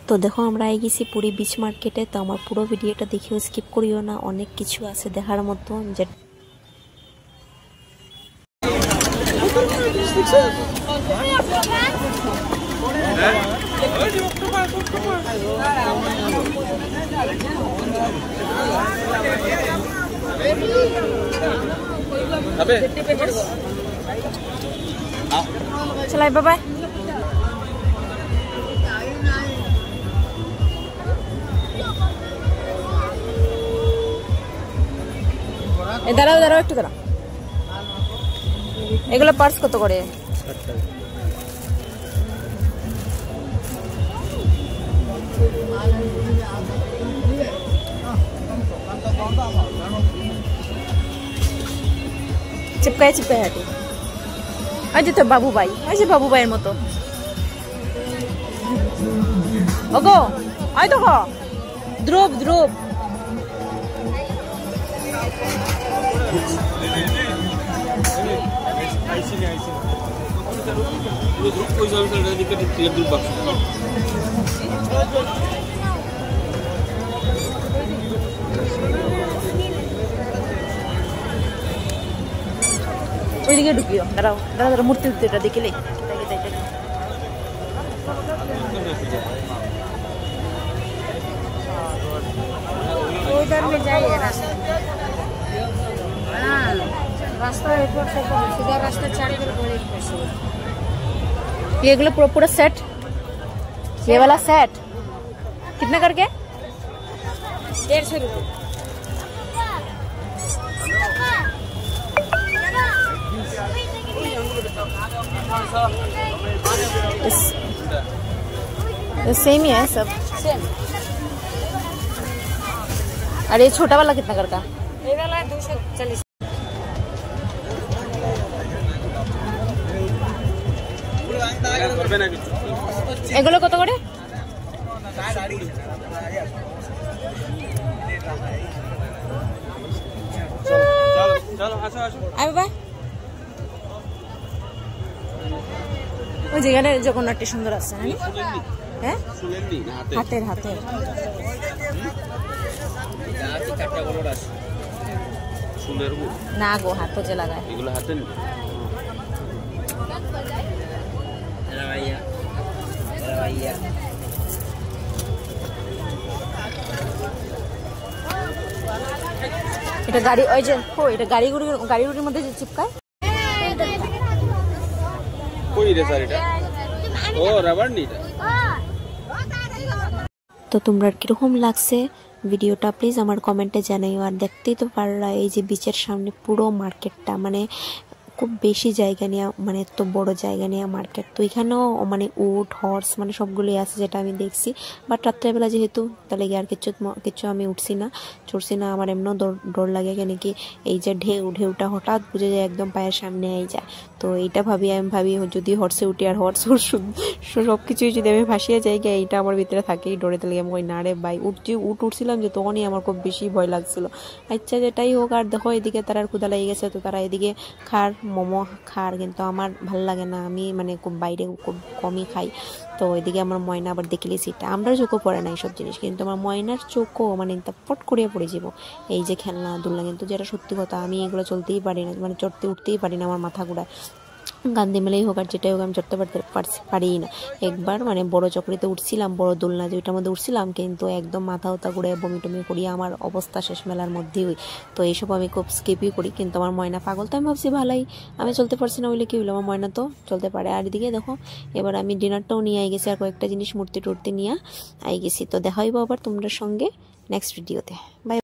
তো দেখো আমরা আই গেছি পুরী বিচ মার্কেটে। তো আমার পুরো ভিডিওটা দেখিও স্কিপ করিও না, অনেক কিছু আছে দেখার মতো। যে চলাই বাবা দাঁড়াও দাঁড়াও একটু দাঁড়াও। এগুলো পার্স কত করে? চিপকায় চিপকায় হাঁটি। ওই যে তো বাবু ভাই, ওই যে বাবু ভাইয়ের মতো। ওগো ওই তো ধ্রুব ধ্রুব ওইদিকে ঢুকিও। দাঁড়াও দাঁড়া দাঁড়া, মূর্তি উঠতে এটা দেখিলে ये पूरा पूरा सेट, ये वाला सेट कितना करके? 150 रुपये। सेम ही है सब सेम। अरे छोटा वाला कितना करका? ये वाला 240। এগুলো কত করে? ওই যেখানে জগন্নাথটি সুন্দর আছে। হ্যাঁ হাতের হাতের না গো, হাত যে লাগায় এগুলো হাতে। এটা গাড়ি, ওই যে এটা গাড়িগুলির মধ্যে যে চিপকায়। তো তোমরা কিরকম লাগছে ভিডিওটা প্লিজ আমার কমেন্টে জানাইও। আর দেখতেই তো পারলা এই যে বিচের সামনে পুরো মার্কেটটা, মানে খুব বেশি জায়গা নিয়ে, মানে এত বড় জায়গা নিয়ে মার্কেট। তো এখানেও মানে উট হর্স মানে সবগুলোই আছে যেটা আমি দেখছি। বাট রাত্রেবেলা যেহেতু তাহলে আর কিছু আমি চড়ছি না। আমার এমনও ডর লাগে কেন কি এই যে ঢেউটা হঠাৎ বুঝে যায় একদম পায়ের সামনে আই যায়। তো এইটা আমি ভাবি যদি হর্সে উঠি আর হর্স সব কিছুই যদি আমি ভাসিয়ে যাই গিয়ে, এইটা আমার ভিতরে থাকেই ডরে। তাহলে আমি ওই নাড়ে বাই উঠছিলাম যে তখনই আমার খুব বেশি ভয় লাগছিল। আচ্ছা যেটাই হোক। আর দেখো এদিকে তারা ক্ষুধা লেগে গেছে, তো তারা এদিকে মোমো খার, কিন্তু আমার ভাল লাগে না, আমি মানে খুব বাইরে খুব কমই খাই। তো এদিকে আমার ময়না আবার দেখলি সেটা আমরা চোখও পড়ে না এইসব জিনিস, কিন্তু আমার ময়নার চোখও মানে পট করিয়া পড়ে যাব এই যে খেলনা দুলনা। কিন্তু যেটা সত্যি কথা, আমি এগুলো চলতেই পারি না, মানে চড়তে উঠতেই পারি না, আমার মাথা ঘুরায়। গান্ধী মেলাই হোক আর যেটাই হোক আমি চড়তে পারি না। একবার মানে বড় চকরিতে উঠছিলাম, বড় দোলনা যেটার মধ্যে উঠছিলাম, কিন্তু একদম মাথা ঘুরে বমি টমি করিয়ে আমার অবস্থা শেষ মেলার মধ্যেই। তো এইসব আমি খুব স্কিপই করি। কিন্তু আমার ময়না পাগল, তো আমি ভাবছি ভালোই আমি চলতে পারছি না বলে কি হলো, আমার ময়না তো চলতে পারে। আর এদিকে দেখো এবার আমি ডিনারটাও নিয়ে আই গেছি, আর কয়েকটা জিনিস মূর্তি টুর্তি নিয়ে আই গেছি। তো দেখা হইব আবার তোমরা সঙ্গে নেক্সট ভিডিওতে। বাই।